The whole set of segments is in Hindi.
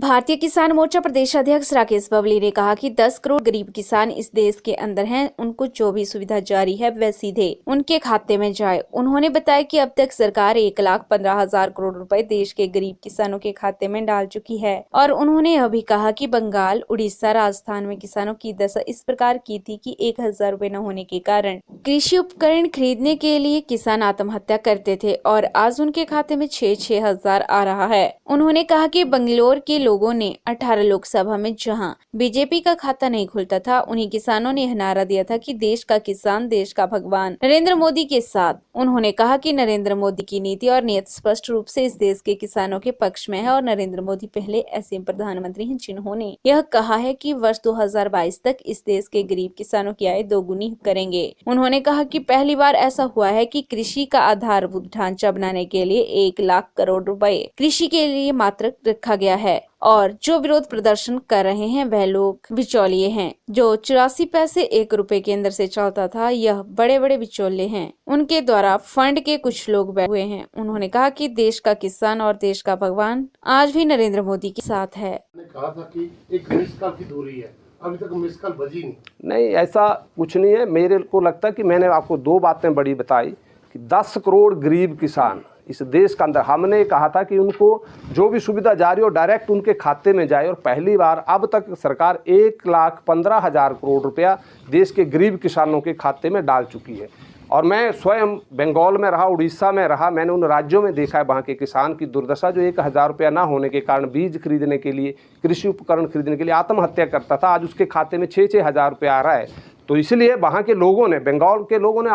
भारतीय किसान मोर्चा प्रदेश अध्यक्ष राकेश बबली ने कहा कि 10 करोड़ गरीब किसान इस देश के अंदर हैं। उनको जो भी सुविधा जारी है वह सीधे उनके खाते में जाए। उन्होंने बताया कि अब तक सरकार 1,15,000 करोड़ रुपए देश के गरीब किसानों के खाते में डाल चुकी है। और उन्होंने यह भी कहा कि बंगाल, उड़ीसा, राजस्थान में किसानों की दशा इस प्रकार की थी कि 1,000 रुपए न होने के कारण कृषि उपकरण खरीदने के लिए किसान आत्महत्या करते थे और आज उनके खाते में 6-6 हजार आ रहा है। उन्होंने कहा कि बंगलोर के लोगों ने 18 लोकसभा में जहां बीजेपी का खाता नहीं खुलता था, उन्हीं किसानों ने यह नारा दिया था कि देश का किसान देश का भगवान नरेंद्र मोदी के साथ। उन्होंने कहा कि नरेंद्र मोदी की नीति और नियत स्पष्ट रूप से इस देश के किसानों के पक्ष में है और नरेंद्र मोदी पहले ऐसे प्रधानमंत्री हैं जिन्होंने यह कहा है कि वर्ष 2022 तक इस देश के गरीब किसानों की आय दोगुनी करेंगे। उन्होंने कहा कि पहली बार ऐसा हुआ है कि कृषि का आधारभूत ढांचा बनाने के लिए 1 लाख करोड़ रुपए कृषि के लिए मात्र रखा गया है और जो विरोध प्रदर्शन कर रहे हैं वह लोग बिचौलिए हैं। जो 84 पैसे 1 रुपए के अंदर से चलता था, यह बड़े बड़े बिचौलिए हैं। उनके द्वारा फंड के कुछ लोग बैठे हुए हैं। उन्होंने कहा कि देश का किसान और देश का भगवान आज भी नरेंद्र मोदी के साथ है। कहा था कि एक मिस कॉल की दूरी है, अभी तक मिस कॉल बजी नहीं, ऐसा कुछ नहीं है। मेरे को लगता है कि मैंने आपको 2 बातें बड़ी बताई कि 10 करोड़ गरीब किसान इस देश के अंदर, हमने कहा था कि उनको जो भी सुविधा जारी हो डायरेक्ट उनके खाते में जाए। और पहली बार अब तक सरकार 1,15,000 करोड़ रुपया देश के गरीब किसानों के खाते में डाल चुकी है। और मैं स्वयं बंगाल में रहा, उड़ीसा में रहा, मैंने उन राज्यों में देखा है वहाँ के किसान की दुर्दशा, जो 1,000 रुपया ना होने के कारण बीज खरीदने के लिए, कृषि उपकरण खरीदने के लिए आत्महत्या करता था। आज उसके खाते में 6-6 हज़ार रुपया आ रहा है। तो इसलिए वहाँ के लोगों ने, बंगाल के लोगों ने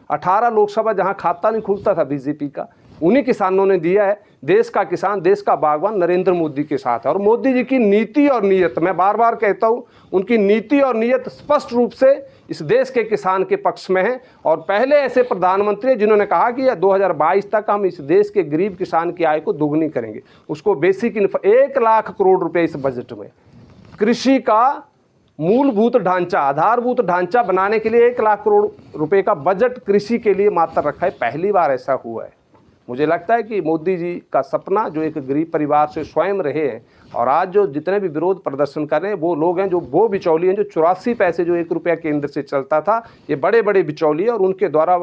18 लोकसभा जहाँ खाता नहीं खुलता था बीजेपी का, उन्हीं किसानों ने दिया है। देश का किसान देश का बागवान नरेंद्र मोदी के साथ है। और मोदी जी की नीति और नीयत, मैं बार बार कहता हूँ, उनकी नीति और नीयत स्पष्ट रूप से इस देश के किसान के पक्ष में है। और पहले ऐसे प्रधानमंत्री जिन्होंने कहा कि 2022 तक हम इस देश के गरीब किसान की आय को दोगुनी करेंगे। उसको बेसिक 1 लाख करोड़ रुपए इस बजट में कृषि का मूलभूत ढांचा, आधारभूत ढांचा बनाने के लिए 1 लाख करोड़ रुपए का बजट कृषि के लिए मात्र रखा है। पहली बार ऐसा हुआ है। मुझे लगता है कि मोदी जी का सपना, जो एक गरीब परिवार से स्वयं रहे हैं, और आज जो जितने भी विरोध प्रदर्शन कर रहे हैं वो लोग हैं, जो वो बिचौलिए हैं, जो 84 पैसे जो 1 रुपया केंद्र से चलता था, ये बड़े बड़े बिचौलिए और उनके द्वारा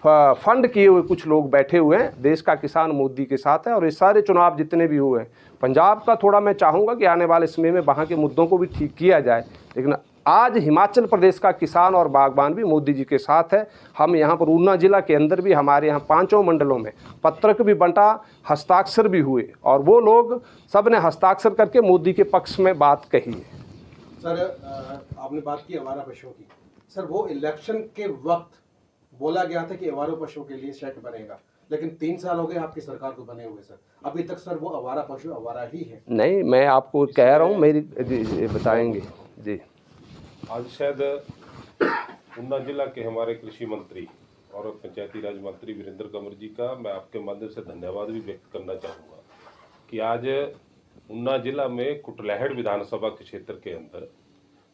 फंड किए हुए कुछ लोग बैठे हुए हैं। देश का किसान मोदी के साथ है। और ये सारे चुनाव जितने भी हुए हैं, पंजाब का थोड़ा मैं चाहूँगा कि आने वाले समय में वहाँ के मुद्दों को भी ठीक किया जाए, लेकिन आज हिमाचल प्रदेश का किसान और बागबान भी मोदी जी के साथ है। हम यहाँ पर ऊना जिला के अंदर भी, हमारे यहाँ 5 मंडलों में पत्रक भी बंटा, हस्ताक्षर भी हुए, और वो लोग सब ने हस्ताक्षर करके मोदी के पक्ष में बात कही है। सर, आपने बात की आवारा पशुओं की। सर, वो इलेक्शन के वक्त बोला गया था कि आवारा पशुओं के लिए सेट बनेगा, लेकिन 3 साल हो गए आपकी सरकार को बने हुए। सर, अभी तक सर वो आवारा पशु आवारा ही है। नहीं, मैं आपको कह रहा हूँ, मेरी बताएंगे जी। आज शायद ऊना जिला के हमारे कृषि मंत्री और पंचायती राज मंत्री वीरेंद्र कंवर जी का मैं आपके माध्यम से धन्यवाद भी व्यक्त करना चाहूँगा कि आज ऊना जिला में कुटलैहड़ विधानसभा के क्षेत्र के अंदर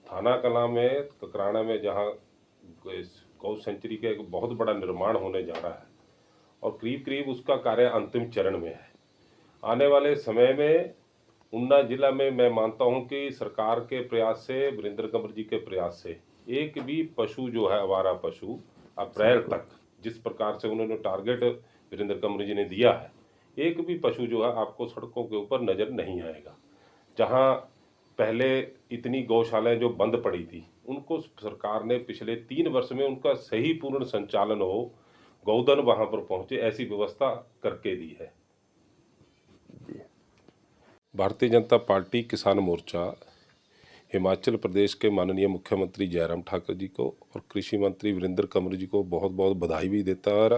थाना कलां में, ककराना में, जहाँ गौ सेंचुरी का एक बहुत बड़ा निर्माण होने जा रहा है और करीब करीब उसका कार्य अंतिम चरण में है। आने वाले समय में ऊना जिला में मैं मानता हूं कि सरकार के प्रयास से, वीरेंद्र कंवर जी के प्रयास से, एक भी पशु जो है आवारा पशु अप्रैल तक, जिस प्रकार से उन्होंने टारगेट वीरेंद्र कंवर जी ने दिया है, एक भी पशु जो है आपको सड़कों के ऊपर नज़र नहीं आएगा। जहां पहले इतनी गौशालाएं जो बंद पड़ी थी, उनको सरकार ने पिछले 3 वर्ष में उनका सही पूर्ण संचालन हो, गौधन वहां पर पहुंचे, ऐसी व्यवस्था करके दी है। भारतीय जनता पार्टी किसान मोर्चा हिमाचल प्रदेश के माननीय मुख्यमंत्री जयराम ठाकुर जी को और कृषि मंत्री वीरेंद्र कंवर जी को बहुत बहुत बधाई भी देता है। और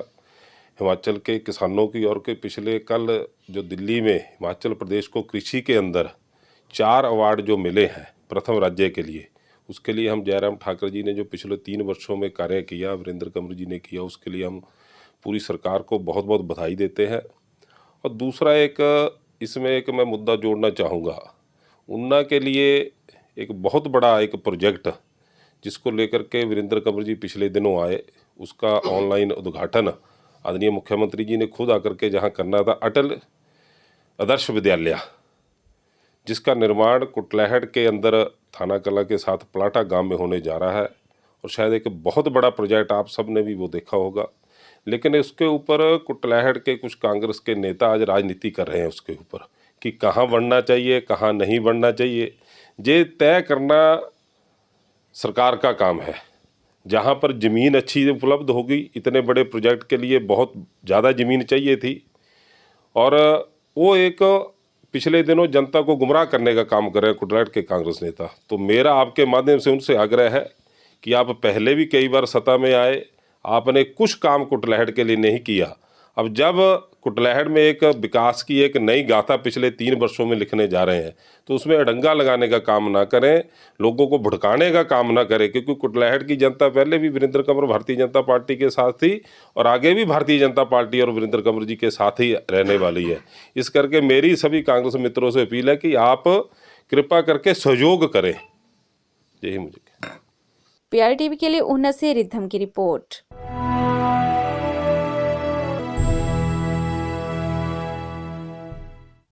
हिमाचल के किसानों की ओर के पिछले कल जो दिल्ली में हिमाचल प्रदेश को कृषि के अंदर 4 अवार्ड जो मिले हैं प्रथम राज्य के लिए, उसके लिए हम जयराम ठाकुर जी ने जो पिछले 3 वर्षों में कार्य किया, वीरेंद्र कंवर जी ने किया, उसके लिए हम पूरी सरकार को बहुत बहुत बधाई देते हैं। और दूसरा इसमें एक मैं मुद्दा जोड़ना चाहूँगा। ऊना के लिए एक बहुत बड़ा एक प्रोजेक्ट जिसको लेकर के वीरेंद्र कंवर जी पिछले दिनों आए, उसका ऑनलाइन उद्घाटन आदरणीय मुख्यमंत्री जी ने खुद आकर के जहाँ करना था, अटल आदर्श विद्यालय, जिसका निर्माण कुटलैहड़ के अंदर थाना कला के साथ पलाटा गांव में होने जा रहा है। और शायद एक बहुत बड़ा प्रोजेक्ट, आप सब ने भी वो देखा होगा। लेकिन इसके ऊपर कुटलैहड़ के कुछ कांग्रेस के नेता आज राजनीति कर रहे हैं उसके ऊपर कि कहाँ बढ़ना चाहिए, कहाँ नहीं बढ़ना चाहिए। ये तय करना सरकार का काम है। जहाँ पर ज़मीन अच्छी उपलब्ध होगी, इतने बड़े प्रोजेक्ट के लिए बहुत ज़्यादा ज़मीन चाहिए थी, और वो एक पिछले दिनों जनता को गुमराह करने का काम कर रहे हैं कुटलैहड़ के कांग्रेस नेता। तो मेरा आपके माध्यम से उनसे आग्रह है कि आप पहले भी कई बार सत्ता में आए, आपने कुछ काम कुटलैहड़ के लिए नहीं किया। अब जब कुटलैहड़ में एक विकास की एक नई गाथा पिछले 3 वर्षों में लिखने जा रहे हैं, तो उसमें अड़ंगा लगाने का काम ना करें, लोगों को भड़काने का काम ना करें। क्योंकि कुटलैहड़ की जनता पहले भी वीरेंद्र कंवर भारतीय जनता पार्टी के साथ थी और आगे भी भारतीय जनता पार्टी और वीरेंद्र कंवर जी के साथ ही रहने वाली है। इस करके मेरी सभी कांग्रेस मित्रों से अपील है कि आप कृपा करके सहयोग करें। यही मुझे PRTV के लिए ऊना से रिद्धम की रिपोर्ट।